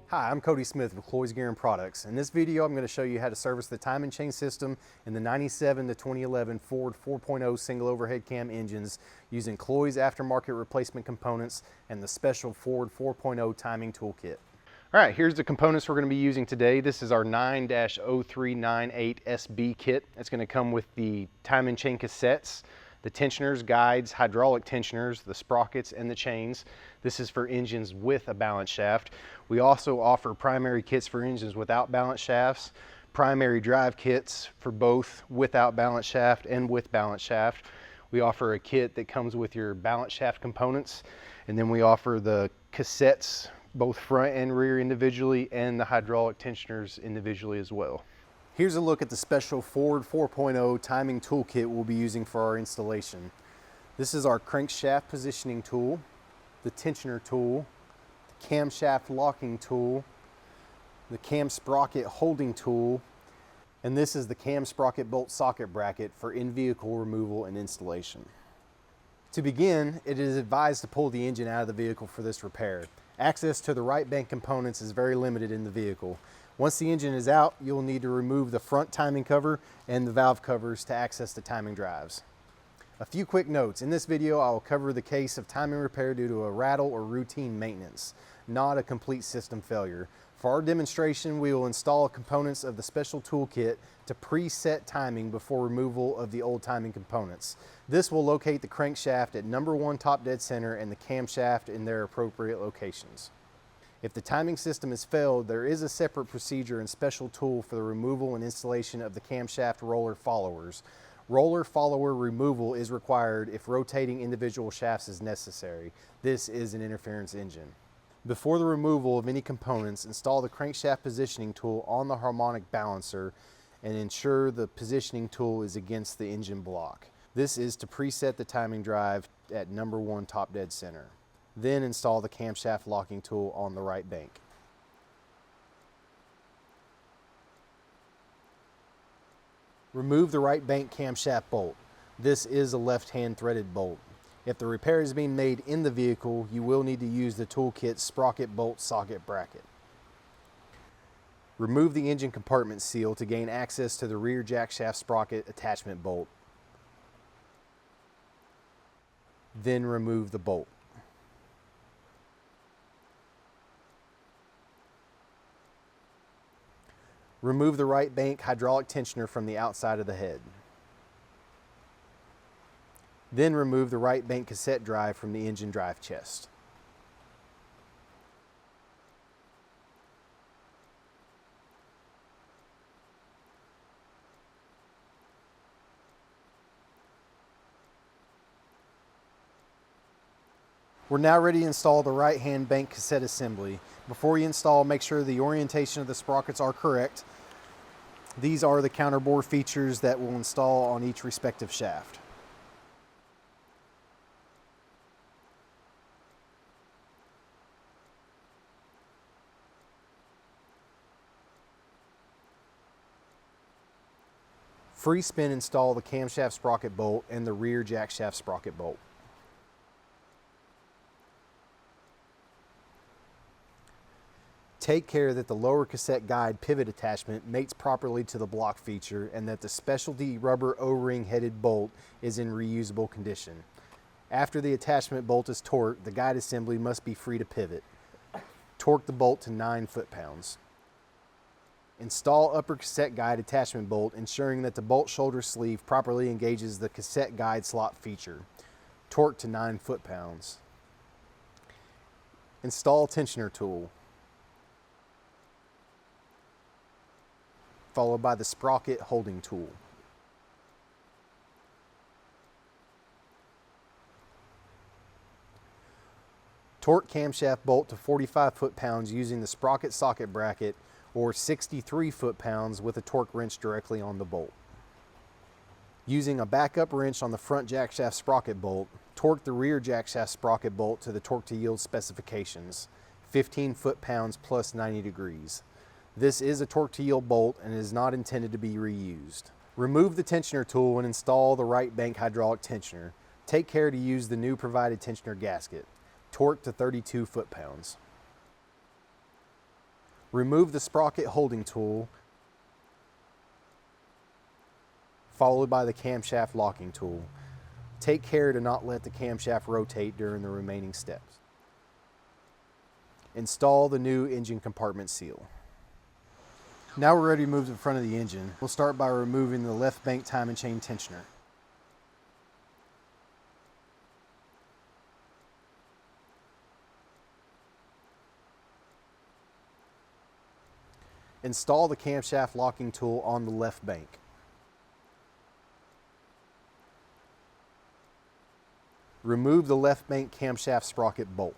Hi, I'm Cody Smith with Cloyes Gear and Products. In this video, I'm going to show you how to service the timing chain system in the 97 to 2011 Ford 4.0 single overhead cam engines using Cloyes aftermarket replacement components and the special Ford 4.0 timing toolkit. All right, here's the components we're going to be using today. This is our 9-0398SB kit. It's going to come with the timing chain cassettes, the tensioners, guides, hydraulic tensioners, the sprockets, and the chains. This is for engines with a balance shaft. We also offer primary kits for engines without balance shafts, primary drive kits for both without balance shaft and with balance shaft. We offer a kit that comes with your balance shaft components, and then we offer the cassettes, both front and rear individually, and the hydraulic tensioners individually as well. Here's a look at the special Ford 4.0 timing toolkit we'll be using for our installation. This is our crankshaft positioning tool, the tensioner tool, the camshaft locking tool, the cam sprocket holding tool, and this is the cam sprocket bolt socket bracket for in-vehicle removal and installation. To begin, it is advised to pull the engine out of the vehicle for this repair. Access to the right bank components is very limited in the vehicle. Once the engine is out, you'll need to remove the front timing cover and the valve covers to access the timing drives. A few quick notes. In this video, I will cover the case of timing repair due to a rattle or routine maintenance, not a complete system failure. For our demonstration, we will install components of the special toolkit to preset timing before removal of the old timing components. This will locate the crankshaft at number 1 top dead center and the camshaft in their appropriate locations. If the timing system has failed, there is a separate procedure and special tool for the removal and installation of the camshaft roller followers. Roller follower removal is required if rotating individual shafts is necessary. This is an interference engine. Before the removal of any components, install the crankshaft positioning tool on the harmonic balancer and ensure the positioning tool is against the engine block. This is to preset the timing drive at number 1 top dead center. Then install the camshaft locking tool on the right bank. Remove the right bank camshaft bolt. This is a left-hand threaded bolt. If the repair is being made in the vehicle, you will need to use the toolkit sprocket bolt socket bracket. Remove the engine compartment seal to gain access to the rear jackshaft sprocket attachment bolt. Then remove the bolt. Remove the right bank hydraulic tensioner from the outside of the head. Then remove the right bank cassette drive from the engine drive chest. We're now ready to install the right-hand bank cassette assembly. Before you install, make sure the orientation of the sprockets are correct. These are the counterbore features that we'll install on each respective shaft. Free spin install the camshaft sprocket bolt and the rear jackshaft sprocket bolt. Take care that the lower cassette guide pivot attachment mates properly to the block feature and that the specialty rubber O-ring headed bolt is in reusable condition. After the attachment bolt is torqued, the guide assembly must be free to pivot. Torque the bolt to 9 foot-pounds. Install upper cassette guide attachment bolt, ensuring that the bolt shoulder sleeve properly engages the cassette guide slot feature. Torque to 9 foot-pounds. Install tensioner tool, followed by the sprocket holding tool. Torque camshaft bolt to 45 foot-pounds using the sprocket socket bracket or 63 foot-pounds with a torque wrench directly on the bolt. Using a backup wrench on the front jackshaft sprocket bolt, torque the rear jackshaft sprocket bolt to the torque to yield specifications, 15 foot-pounds plus 90 degrees. This is a torque to yield bolt and is not intended to be reused. Remove the tensioner tool and install the right bank hydraulic tensioner. Take care to use the new provided tensioner gasket. Torque to 32 foot-pounds. Remove the sprocket holding tool, followed by the camshaft locking tool. Take care to not let the camshaft rotate during the remaining steps. Install the new engine compartment seal. Now we're ready to move to the front of the engine. We'll start by removing the left bank time and chain tensioner. Install the camshaft locking tool on the left bank. Remove the left bank camshaft sprocket bolt.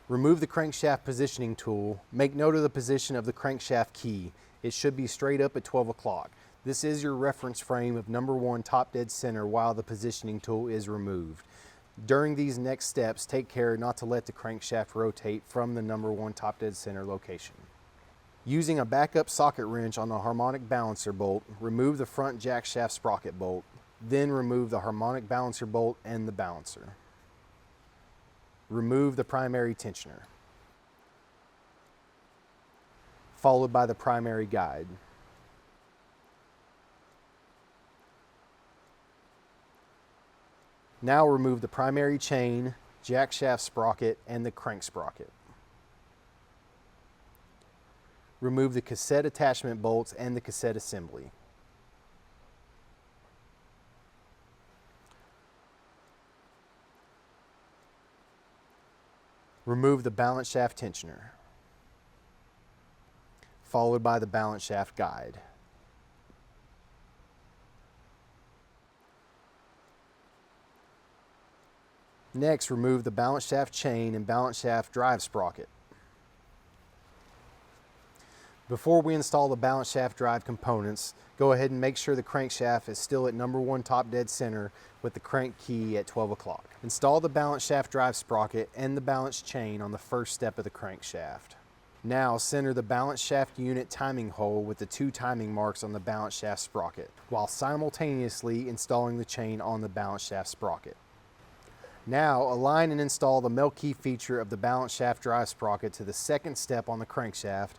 Remove the crankshaft positioning tool. Make note of the position of the crankshaft key. It should be straight up at 12 o'clock. This is your reference frame of number 1 top dead center while the positioning tool is removed. During these next steps, take care not to let the crankshaft rotate from the number 1 top dead center location. Using a backup socket wrench on the harmonic balancer bolt, remove the front jackshaft sprocket bolt, then remove the harmonic balancer bolt and the balancer. Remove the primary tensioner, followed by the primary guide. Now remove the primary chain, jackshaft sprocket, and the crank sprocket. Remove the cassette attachment bolts and the cassette assembly. Remove the balance shaft tensioner, followed by the balance shaft guide. Next, remove the balance shaft chain and balance shaft drive sprocket. Before we install the balance shaft drive components, go ahead and make sure the crankshaft is still at number 1 top dead center with the crank key at 12 o'clock. Install the balance shaft drive sprocket and the balance chain on the first step of the crankshaft. Now center the balance shaft unit timing hole with the 2 timing marks on the balance shaft sprocket, while simultaneously installing the chain on the balance shaft sprocket. Now align and install the male key feature of the balance shaft drive sprocket to the second step on the crankshaft.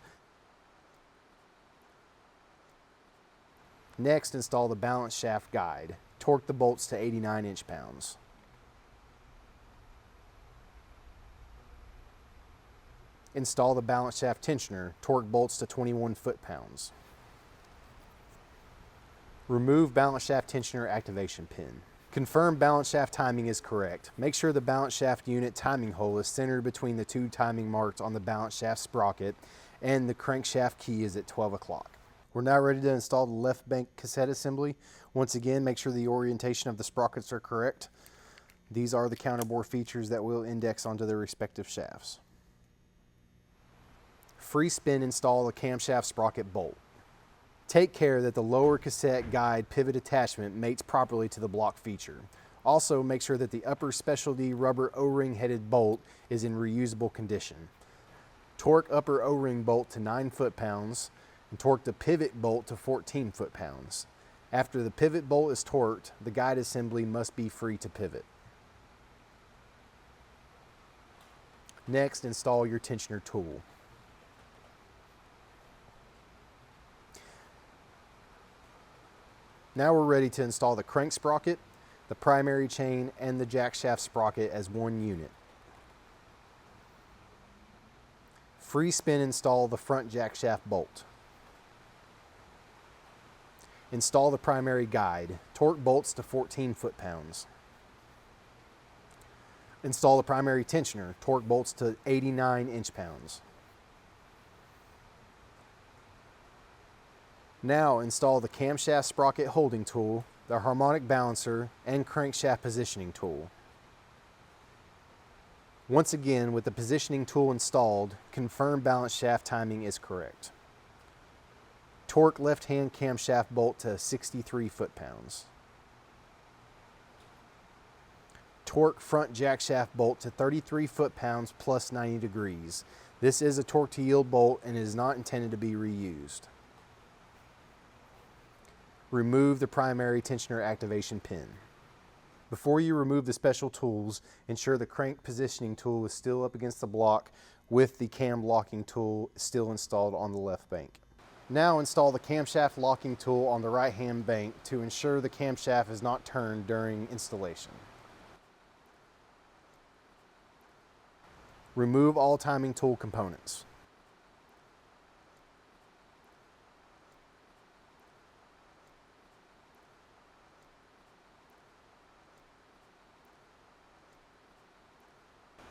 Next, install the balance shaft guide. Torque the bolts to 89 inch-pounds. Install the balance shaft tensioner. Torque bolts to 21 foot-pounds. Remove balance shaft tensioner activation pin. Confirm balance shaft timing is correct. Make sure the balance shaft unit timing hole is centered between the 2 timing marks on the balance shaft sprocket and the crankshaft key is at 12 o'clock. We're now ready to install the left bank cassette assembly. Once again, make sure the orientation of the sprockets are correct. These are the counterbore features that will index onto their respective shafts. Free spin install the camshaft sprocket bolt. Take care that the lower cassette guide pivot attachment mates properly to the block feature. Also, make sure that the upper specialty rubber O-ring headed bolt is in reusable condition. Torque upper O-ring bolt to 9 foot-pounds and torque the pivot bolt to 14 foot-pounds. After the pivot bolt is torqued, the guide assembly must be free to pivot. Next, install your tensioner tool. Now we're ready to install the crank sprocket, the primary chain, and the jackshaft sprocket as one unit. Free spin install the front jackshaft bolt. Install the primary guide. Torque bolts to 14 foot-pounds. Install the primary tensioner. Torque bolts to 89 inch-pounds. Now install the camshaft sprocket holding tool, the harmonic balancer, and crankshaft positioning tool. Once again, with the positioning tool installed, confirm balance shaft timing is correct. Torque left-hand camshaft bolt to 63 foot-pounds. Torque front jackshaft bolt to 33 foot-pounds plus 90 degrees. This is a torque to yield bolt and is not intended to be reused. Remove the primary tensioner activation pin. Before you remove the special tools, ensure the crank positioning tool is still up against the block with the cam locking tool still installed on the left bank. Now install the camshaft locking tool on the right hand bank to ensure the camshaft is not turned during installation. Remove all timing tool components.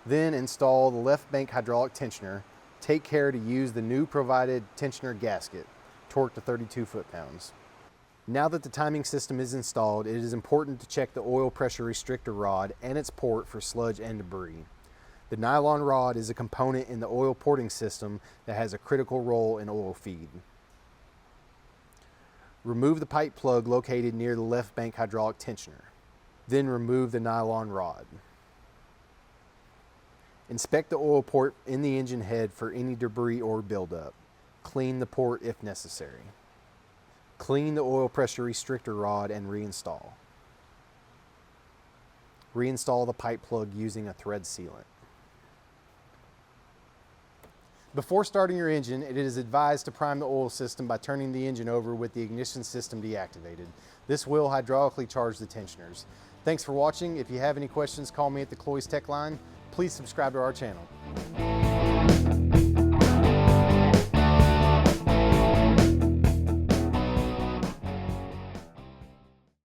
Then install the left bank hydraulic tensioner. Take care to use the new provided tensioner gasket, torqued to 32 foot-pounds. Now that the timing system is installed, it is important to check the oil pressure restrictor rod and its port for sludge and debris. The nylon rod is a component in the oil porting system that has a critical role in oil feed. Remove the pipe plug located near the left bank hydraulic tensioner. Then remove the nylon rod. Inspect the oil port in the engine head for any debris or buildup. Clean the port if necessary. Clean the oil pressure restrictor rod and reinstall. Reinstall the pipe plug using a thread sealant. Before starting your engine, it is advised to prime the oil system by turning the engine over with the ignition system deactivated. This will hydraulically charge the tensioners. Thanks for watching. If you have any questions, call me at the Cloyes Tech line. Please subscribe to our channel.